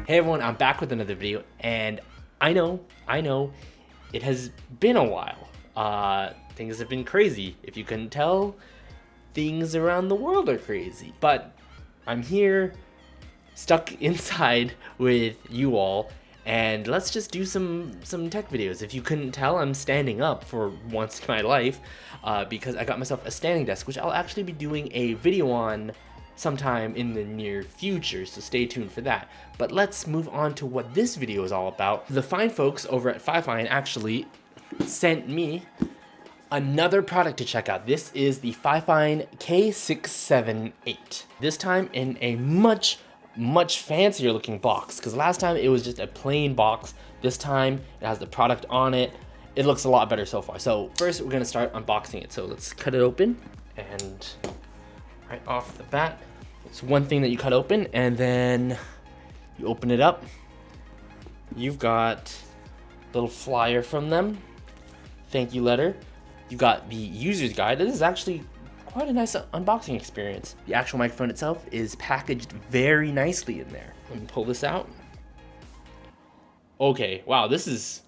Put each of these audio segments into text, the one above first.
Hey everyone, I'm back with another video, and I know, it has been a while. Things have been crazy. If you couldn't tell, things around the world are crazy. But I'm here, stuck inside with you all, and let's just do some tech videos. If you couldn't tell, I'm standing up for once in my life because I got myself a standing desk, which I'll actually be doing a video on sometime in the near future, so stay tuned for that. But let's move on to what this video is all about. The fine folks over at Fifine actually sent me another product to check out. This is the Fifine K678. This time in a much fancier looking box, because last time it was just a plain box. This time it has the product on it. It looks a lot better so far. So first we're gonna start unboxing it. So let's cut it open, and right off the bat, it's one thing that you cut open, and then you open it up. You've got a little flyer from them, thank you letter. You've got the user's guide. This is actually quite a nice unboxing experience. The actual microphone itself is packaged very nicely in there. Let me pull this out. Okay, wow, this is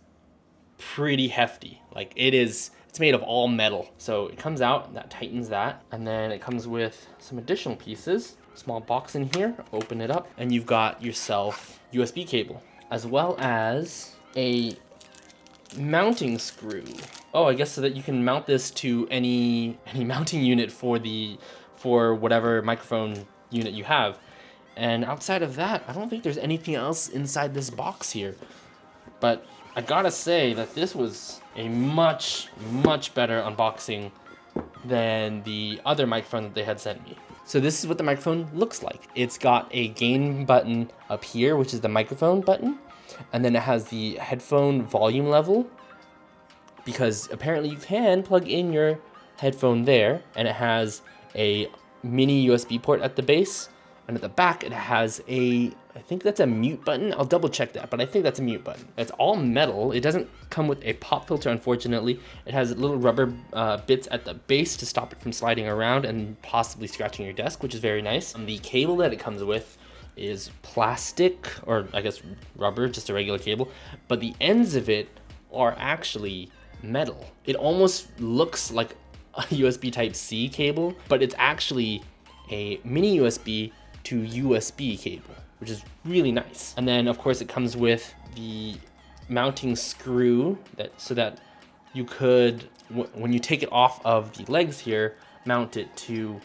pretty hefty. Like, it's made of all metal. So it comes out, that tightens that, and then it comes with some additional pieces. Small box in here, open it up, and you've got yourself USB cable, as well as a mounting screw. Oh, I guess so that you can mount this to any mounting unit for whatever microphone unit you have. And outside of that, I don't think there's anything else inside this box here. But I gotta say that this was a much better unboxing than the other microphone that they had sent me. So this is what the microphone looks like. It's got a gain button up here, which is the microphone button, and then it has the headphone volume level, because apparently you can plug in your headphone there, and it has a mini USB port at the base, and at the back it has I think that's a mute button. I'll double check that, but I think that's a mute button. It's all metal. It doesn't come with a pop filter, unfortunately. It has little rubber bits at the base to stop it from sliding around and possibly scratching your desk, which is very nice. And the cable that it comes with is plastic, or I guess rubber, just a regular cable, but the ends of it are actually metal. It almost looks like a USB Type-C cable, but it's actually a mini USB to USB cable, which is really nice. And then of course it comes with the mounting screw so that you could, when you take it off of the legs here, mount it to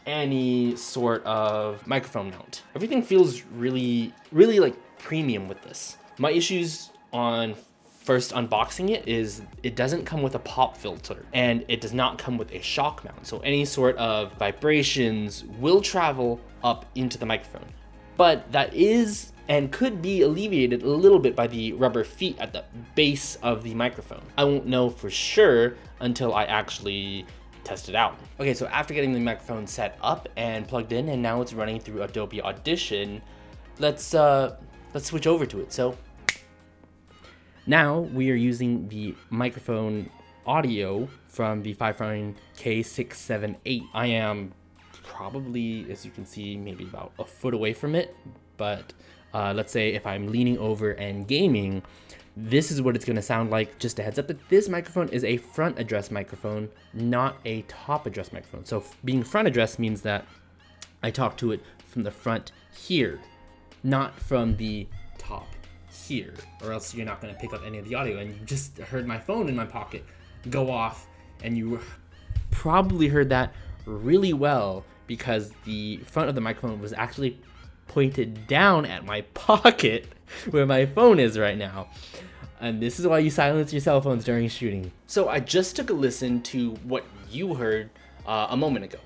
any sort of microphone mount. Everything feels really like premium with this. My issues on first unboxing it is it doesn't come with a pop filter, and it does not come with a shock mount. So any sort of vibrations will travel up into the microphone. But that is and could be alleviated a little bit by the rubber feet at the base of the microphone. I won't know for sure until I actually test it out. Okay, so after getting the microphone set up and plugged in, and now it's running through Adobe Audition, let's switch over to it. So now we are using the microphone audio from the Fifine K678. I am probably, as you can see, maybe about a foot away from it, but let's say if I'm leaning over and gaming, this is what it's going to sound like. Just a heads up that this microphone is a front address microphone, not a top address microphone. So being front address means that I talk to it from the front here, not from the top here, or else you're not going to pick up any of the audio. And you just heard my phone in my pocket go off, and you probably heard that really well because the front of the microphone was actually pointed down at my pocket where my phone is right now. And this is why you silence your cell phones during shooting. So I just took a listen to what you heard a moment ago,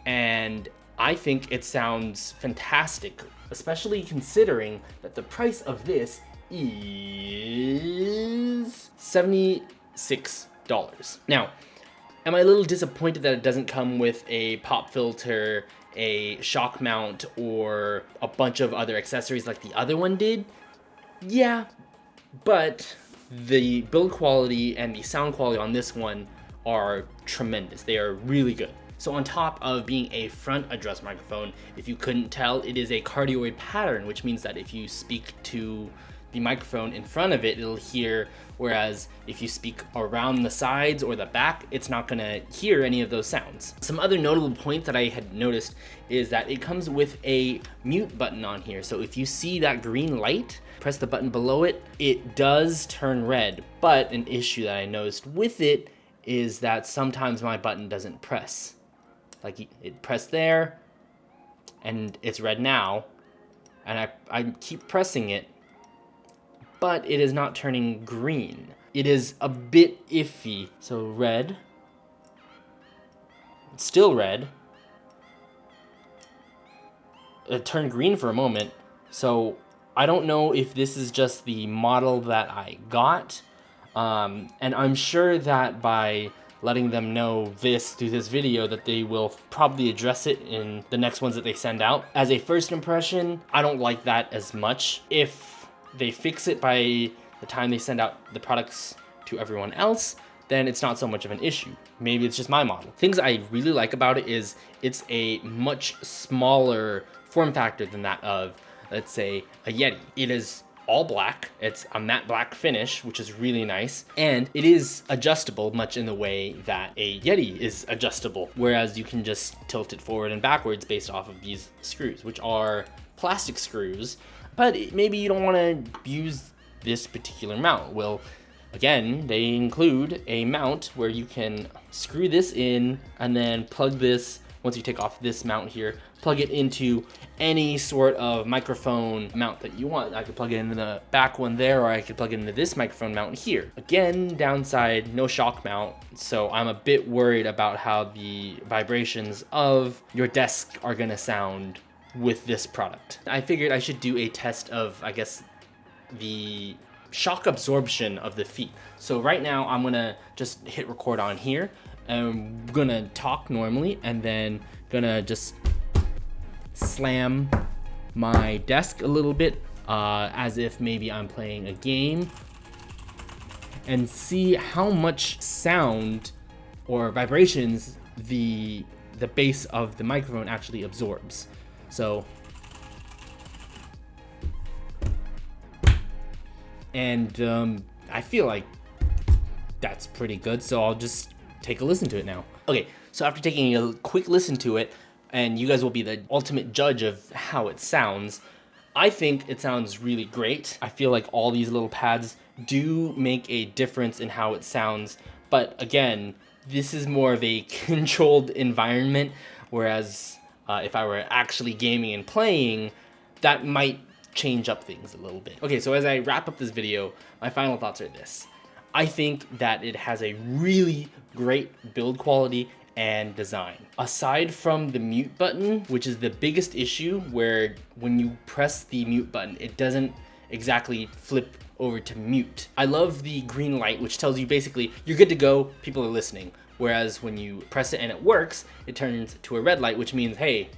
and I think it sounds fantastic, especially considering that the price of this is $76. Now, am I a little disappointed that it doesn't come with a pop filter, a shock mount, or a bunch of other accessories like the other one did? Yeah, but the build quality and the sound quality on this one are tremendous. They are really good. So on top of being a front address microphone, if you couldn't tell, it is a cardioid pattern, which means that if you speak to the microphone in front of it, it'll hear, whereas if you speak around the sides or the back, it's not gonna hear any of those sounds. Some other notable points that I had noticed is that it comes with a mute button on here. So if you see that green light, press the button below it, it does turn red. But an issue that I noticed with it is that sometimes my button doesn't press. Like it pressed there and it's red now, and I keep pressing it, but it is not turning green. It is a bit iffy. So red, it's still red. It turned green for a moment. So I don't know if this is just the model that I got. And I'm sure that by letting them know this through this video, that they will probably address it in the next ones that they send out. As a first impression, I don't like that as much. If they fix it by the time they send out the products to everyone else, then it's not so much of an issue. Maybe it's just my model. Things I really like about it is it's a much smaller form factor than that of, let's say, a Yeti. It is all black. It's a matte black finish, which is really nice. And it is adjustable much in the way that a Yeti is adjustable, whereas you can just tilt it forward and backwards based off of these screws, which are plastic screws. But maybe you don't want to use this particular mount. Well, again, they include a mount where you can screw this in and then plug this, once you take off this mount here, plug it into any sort of microphone mount that you want. I could plug it into the back one there, or I could plug it into this microphone mount here. Again, downside, no shock mount. So I'm a bit worried about how the vibrations of your desk are gonna sound with this product. I figured I should do a test of, I guess, the shock absorption of the feet. So right now I'm gonna just hit record on here, and I'm gonna talk normally, and then gonna just slam my desk a little bit, as if maybe I'm playing a game, and see how much sound or vibrations the base of the microphone actually absorbs. So, and I feel like that's pretty good, so I'll just take a listen to it now. Okay, so after taking a quick listen to it, and you guys will be the ultimate judge of how it sounds, I think it sounds really great. I feel like all these little pads do make a difference in how it sounds, but again, this is more of a controlled environment, whereas if I were actually gaming and playing, that might change up things a little bit. Okay, so as I wrap up this video, my final thoughts are this. I think that it has a really great build quality and design. Aside from the mute button, which is the biggest issue, where when you press the mute button, it doesn't exactly flip over to mute. I love the green light, which tells you basically you're good to go, people are listening. Whereas when you press it and it works, it turns to a red light, which means, hey,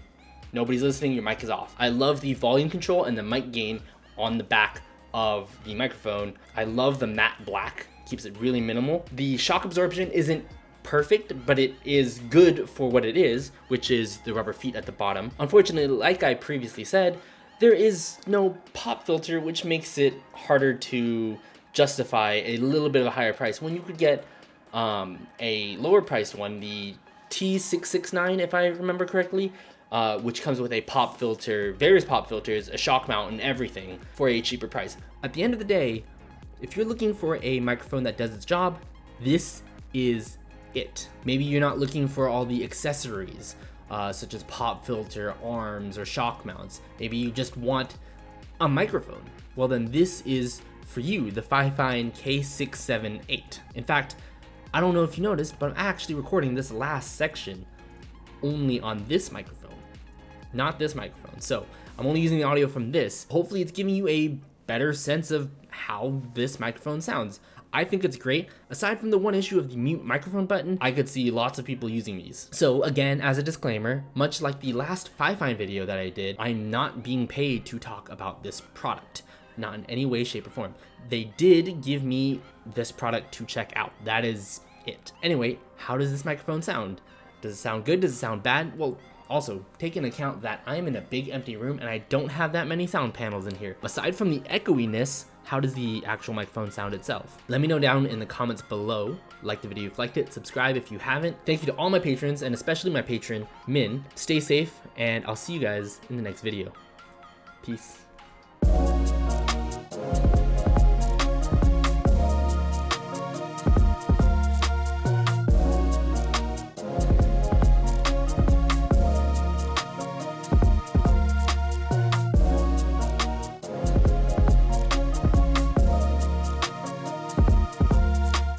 nobody's listening, your mic is off. I love the volume control and the mic gain on the back of the microphone. I love the matte black, keeps it really minimal. The shock absorption isn't perfect, but it is good for what it is, which is the rubber feet at the bottom. Unfortunately, like I previously said, there is no pop filter, which makes it harder to justify a little bit of a higher price when you could get a lower priced one, the K679, if I remember correctly, which comes with a pop filter, various pop filters, a shock mount, and everything for a cheaper price. At the end of the day, if you're looking for a microphone that does its job, this is it. Maybe you're not looking for all the accessories, such as pop filter, arms, or shock mounts. Maybe you just want a microphone. Well, then this is for you, the Fifine K678. In fact, I don't know if you noticed, but I'm actually recording this last section only on this microphone, not this microphone. So I'm only using the audio from this. Hopefully it's giving you a better sense of how this microphone sounds. I think it's great. Aside from the one issue of the mute microphone button, I could see lots of people using these. So again, as a disclaimer, much like the last Fifine video that I did, I'm not being paid to talk about this product. Not in any way, shape, or form. They did give me this product to check out. That is it. Anyway, how does this microphone sound? Does it sound good? Does it sound bad? Well, also, take into account that I'm in a big empty room and I don't have that many sound panels in here. Aside from the echoiness, how does the actual microphone sound itself? Let me know down in the comments below. Like the video if you liked it, subscribe if you haven't. Thank you to all my patrons, and especially my patron, Min. Stay safe, and I'll see you guys in the next video. Peace.